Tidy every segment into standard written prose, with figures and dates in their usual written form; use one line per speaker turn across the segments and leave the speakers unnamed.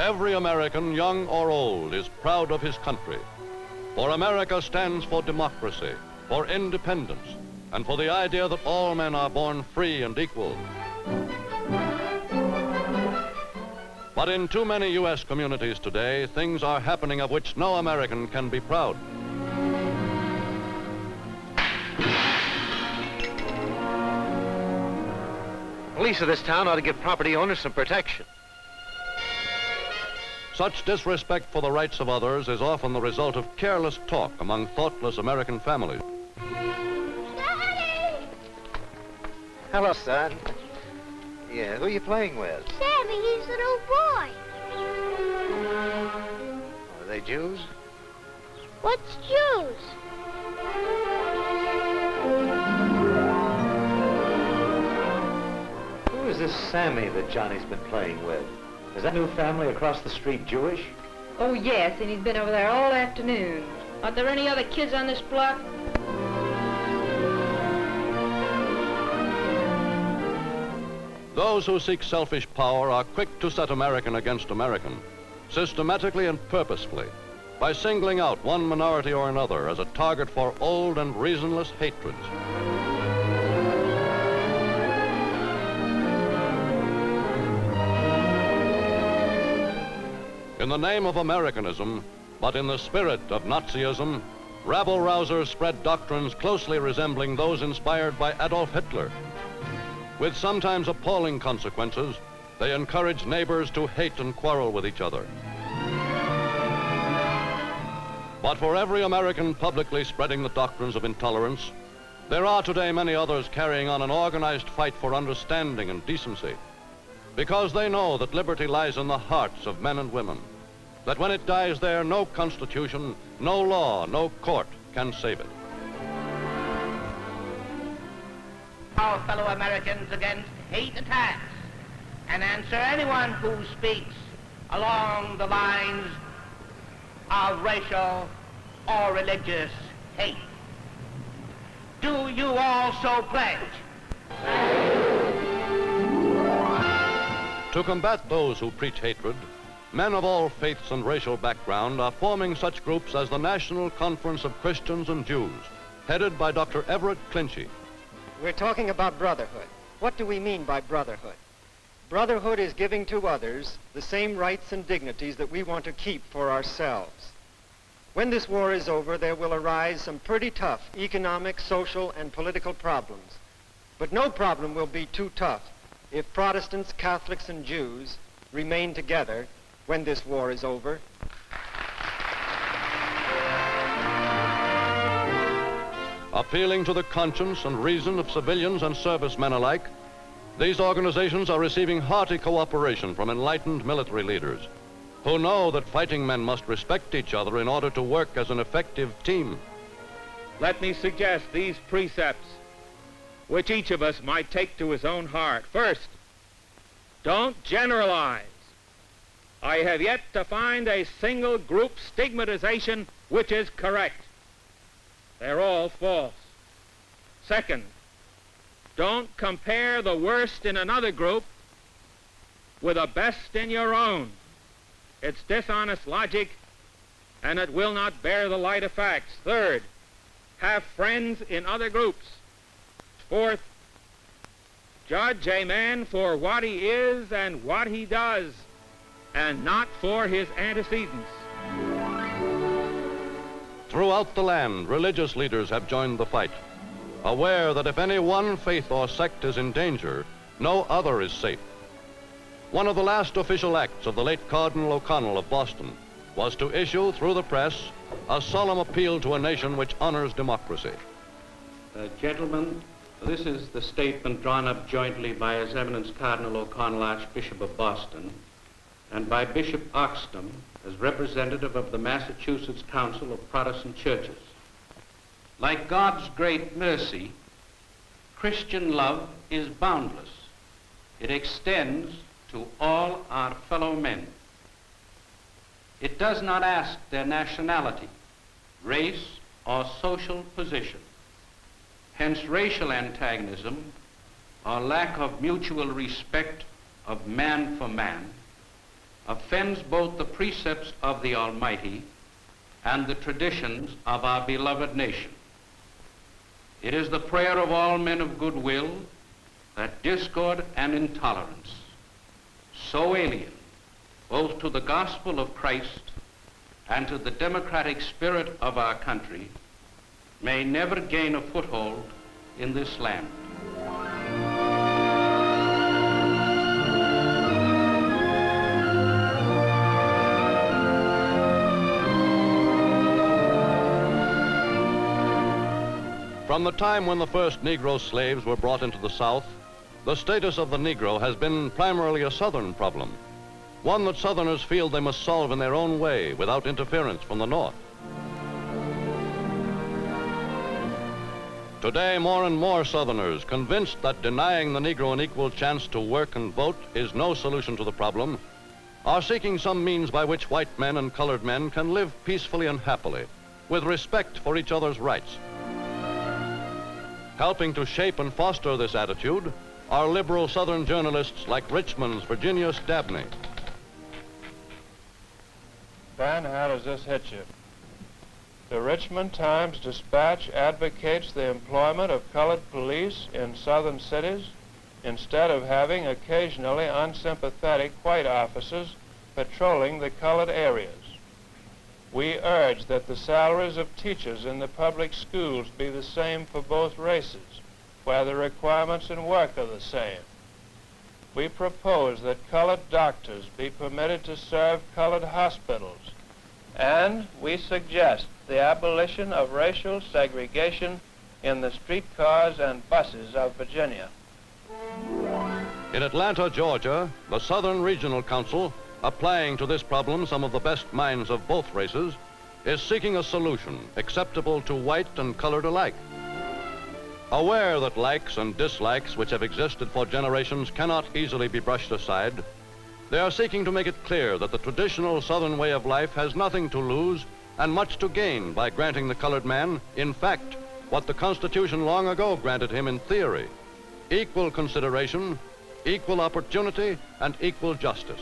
Every American, young or old, is proud of his country. For America stands for democracy, for independence, and for the idea that all men are born free and equal. But in too many U.S. communities today, things are happening of which no American can be proud.
Police of this town ought to give property owners some protection.
Such disrespect for the rights of others is often the result of careless talk among thoughtless American families.
Daddy!
Hello, son. Yeah, who are you playing with?
Sammy, he's a little boy.
Are they Jews?
What's Jews?
Who is this Sammy that Johnny's been playing with? Is that new family across the street Jewish?
Oh, yes, and he's been over there all afternoon. Are there any other kids on this block?
Those who seek selfish power are quick to set American against American, systematically and purposefully, by singling out one minority or another as a target for old and reasonless hatreds. In the name of Americanism, but in the spirit of Nazism, rabble-rousers spread doctrines closely resembling those inspired by Adolf Hitler. With sometimes appalling consequences, they encourage neighbors to hate and quarrel with each other. But for every American publicly spreading the doctrines of intolerance, there are today many others carrying on an organized fight for understanding and decency, because they know that liberty lies in the hearts of men and women, that when it dies there, no constitution, no law, no court can save it.
Our fellow Americans against hate attacks and answer anyone who speaks along the lines of racial or religious hate. Do you also pledge?
To combat those who preach hatred, men of all faiths and racial background are forming such groups as the National Conference of Christians and Jews, headed by Dr. Everett Clinchy.
We're talking about brotherhood. What do we mean by brotherhood? Brotherhood is giving to others the same rights and dignities that we want to keep for ourselves. When this war is over, there will arise some pretty tough economic, social, and political problems. But no problem will be too tough if Protestants, Catholics, and Jews remain together when this war is over.
Appealing to the conscience and reason of civilians and servicemen alike, these organizations are receiving hearty cooperation from enlightened military leaders who know that fighting men must respect each other in order to work as an effective team.
Let me suggest these precepts, which each of us might take to his own heart. First, don't generalize. I have yet to find a single group stigmatization which is correct. They're all false. Second, don't compare the worst in another group with the best in your own. It's dishonest logic, and it will not bear the light of facts. Third, have friends in other groups. Fourth, judge a man for what he is and what he does, and not for his antecedents.
Throughout the land, religious leaders have joined the fight, aware that if any one faith or sect is in danger, no other is safe. One of the last official acts of the late Cardinal O'Connell of Boston was to issue through the press a solemn appeal to a nation which honors democracy.
Gentlemen, this is the statement drawn up jointly by His Eminence Cardinal O'Connell, Archbishop of Boston, and by Bishop Oxnam as representative of the Massachusetts Council of Protestant Churches. Like God's great mercy, Christian love is boundless. It extends to all our fellow men. It does not ask their nationality, race, or social position. Hence, racial antagonism or lack of mutual respect of man for man offends both the precepts of the Almighty and the traditions of our beloved nation. It is the prayer of all men of goodwill that discord and intolerance, so alien both to the gospel of Christ and to the democratic spirit of our country, may never gain a foothold in this land.
From the time when the first Negro slaves were brought into the South, the status of the Negro has been primarily a Southern problem, one that Southerners feel they must solve in their own way without interference from the North. Today, more and more Southerners, convinced that denying the Negro an equal chance to work and vote is no solution to the problem, are seeking some means by which white men and colored men can live peacefully and happily, with respect for each other's rights. Helping to shape and foster this attitude are liberal Southern journalists like Richmond's Virginia Dabney.
Ben, how does this hit you? The Richmond Times-Dispatch advocates the employment of colored police in southern cities instead of having occasionally unsympathetic white officers patrolling the colored areas. We urge that the salaries of teachers in the public schools be the same for both races, where the requirements and work are the same. We propose that colored doctors be permitted to serve colored hospitals, and we suggest the abolition of racial segregation in the streetcars and buses of Virginia.
In Atlanta, Georgia, the Southern Regional Council, applying to this problem some of the best minds of both races, is seeking a solution acceptable to white and colored alike. Aware that likes and dislikes which have existed for generations cannot easily be brushed aside, they are seeking to make it clear that the traditional Southern way of life has nothing to lose and much to gain by granting the colored man, in fact, what the Constitution long ago granted him in theory: equal consideration, equal opportunity, and equal justice.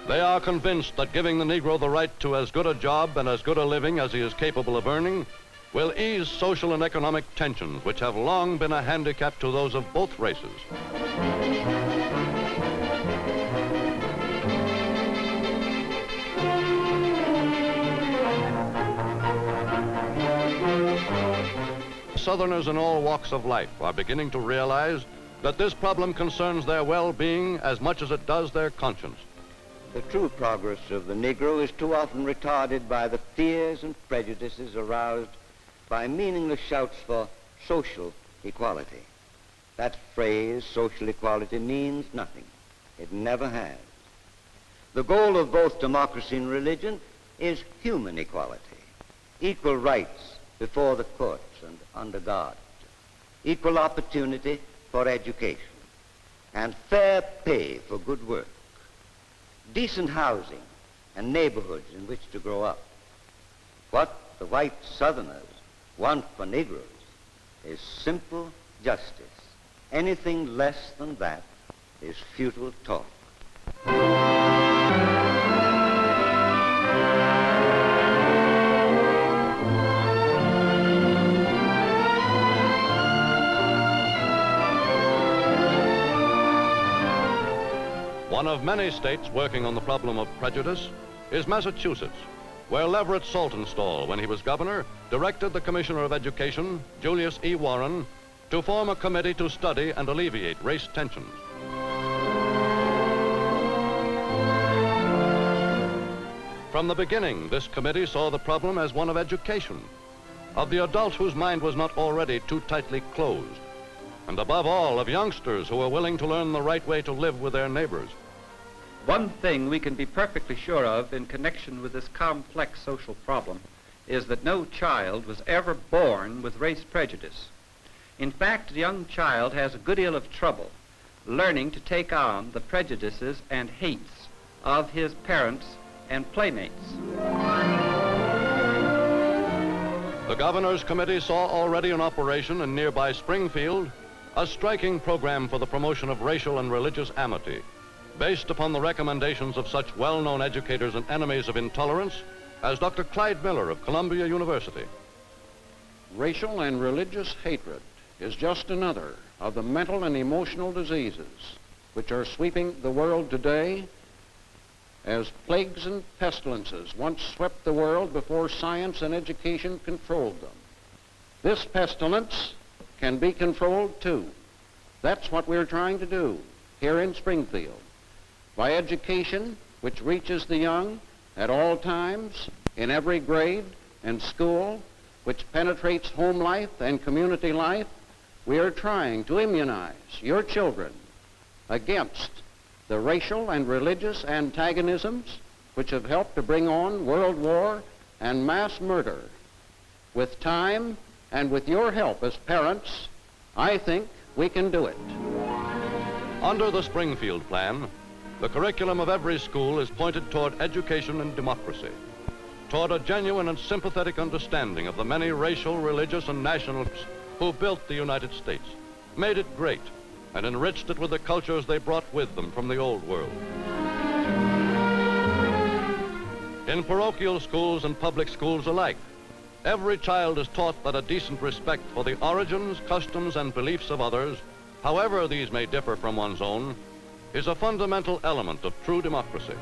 They are convinced that giving the Negro the right to as good a job and as good a living as he is capable of earning will ease social and economic tensions which have long been a handicap to those of both races. Southerners in all walks of life are beginning to realize that this problem concerns their well-being as much as it does their conscience.
The true progress of the Negro is too often retarded by the fears and prejudices aroused by meaningless shouts for social equality. That phrase, social equality, means nothing. It never has. The goal of both democracy and religion is human equality, equal rights before the courts and under God, equal opportunity for education, and fair pay for good work, decent housing and neighborhoods in which to grow up. What the white Southerners want for Negroes is simple justice. Anything less than that is futile talk.
One of many states working on the problem of prejudice is Massachusetts, where Leverett Saltonstall, when he was governor, directed the Commissioner of Education, Julius E. Warren, to form a committee to study and alleviate race tensions. From the beginning, this committee saw the problem as one of education, of the adult whose mind was not already too tightly closed, and above all, of youngsters who were willing to learn the right way to live with their neighbors.
One thing we can be perfectly sure of in connection with this complex social problem is that no child was ever born with race prejudice. In fact, a young child has a good deal of trouble learning to take on the prejudices and hates of his parents and playmates.
The Governor's Committee saw already in operation in nearby Springfield a striking program for the promotion of racial and religious amity, based upon the recommendations of such well-known educators and enemies of intolerance as Dr. Clyde Miller of Columbia University.
Racial and religious hatred is just another of the mental and emotional diseases which are sweeping the world today as plagues and pestilences once swept the world before science and education controlled them. This pestilence can be controlled too. That's what we're trying to do here in Springfield. By education, which reaches the young at all times, in every grade and school, which penetrates home life and community life, we are trying to immunize your children against the racial and religious antagonisms which have helped to bring on world war and mass murder. With time and with your help as parents, I think we can do it.
Under the Springfield Plan, the curriculum of every school is pointed toward education and democracy, toward a genuine and sympathetic understanding of the many racial, religious, and national groups who built the United States, made it great, and enriched it with the cultures they brought with them from the old world. In parochial schools and public schools alike, every child is taught that a decent respect for the origins, customs, and beliefs of others, however these may differ from one's own, is a fundamental element of true democracy.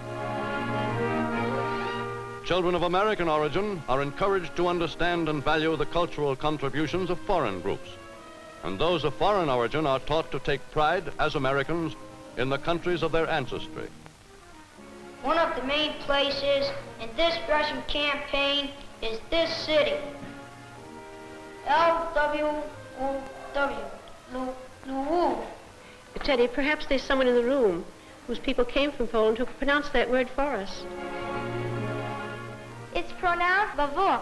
Children of American origin are encouraged to understand and value the cultural contributions of foreign groups, and those of foreign origin are taught to take pride as Americans in the countries of their ancestry.
One of the main places in this Russian campaign is this city. L-W-O-W, Lwów.
Teddy, perhaps there's someone in the room whose people came from Poland who could pronounce that word for us.
It's pronounced Lwów.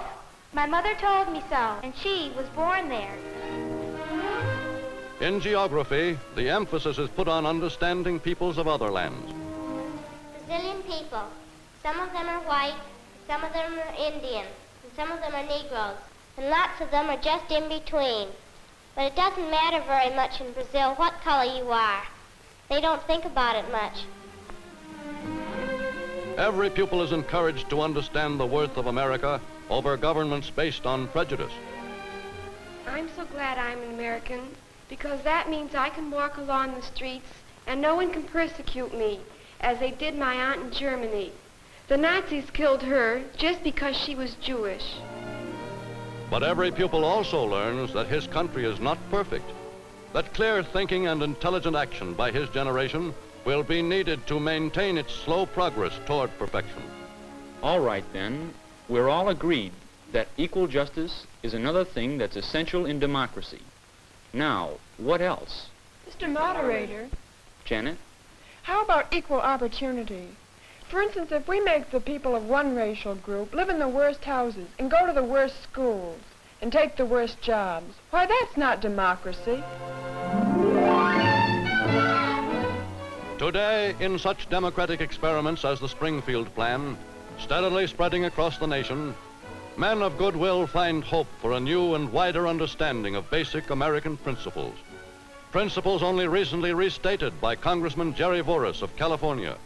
My mother told me so, and she was born there.
In geography, the emphasis is put on understanding peoples of other lands.
Brazilian people. Some of them are white, some of them are Indian, and some of them are Negroes, and lots of them are just in between. But it doesn't matter very much in Brazil what color you are. They don't think about it much.
Every pupil is encouraged to understand the worth of America over governments based on prejudice.
I'm so glad I'm an American, because that means I can walk along the streets and no one can persecute me, as they did my aunt in Germany. The Nazis killed her just because she was Jewish.
But every pupil also learns that his country is not perfect, that clear thinking and intelligent action by his generation will be needed to maintain its slow progress toward perfection.
All right, then. We're all agreed that equal justice is another thing that's essential in democracy. Now, what else?
Mr. Moderator.
Janet?
How about equal opportunity? For instance, if we make the people of one racial group live in the worst houses and go to the worst schools and take the worst jobs, why, that's not democracy.
Today, in such democratic experiments as the Springfield Plan, steadily spreading across the nation, men of goodwill find hope for a new and wider understanding of basic American principles. Principles only recently restated by Congressman Jerry Voris of California.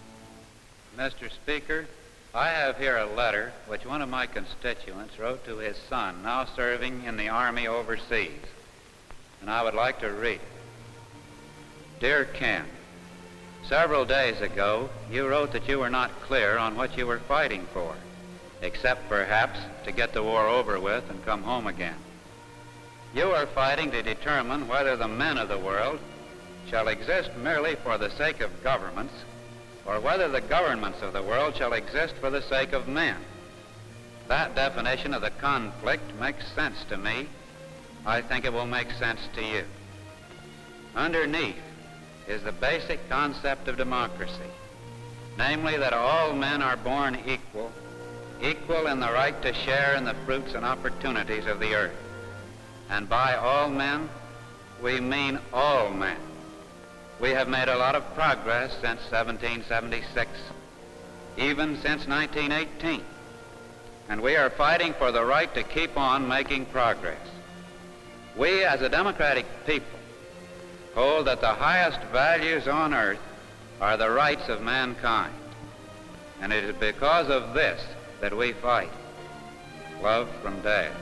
Mr. Speaker, I have here a letter which one of my constituents wrote to his son, now serving in the Army overseas, and I would like to read it. Dear Ken, several days ago, you wrote that you were not clear on what you were fighting for, except perhaps to get the war over with and come home again. You are fighting to determine whether the men of the world shall exist merely for the sake of governments, or whether the governments of the world shall exist for the sake of men. That definition of the conflict makes sense to me. I think it will make sense to you. Underneath is the basic concept of democracy, namely that all men are born equal, equal in the right to share in the fruits and opportunities of the earth. And by all men, we mean all men. We have made a lot of progress since 1776, even since 1918. And we are fighting for the right to keep on making progress. We, as a democratic people, hold that the highest values on earth are the rights of mankind. And it is because of this that we fight. Love from Dad.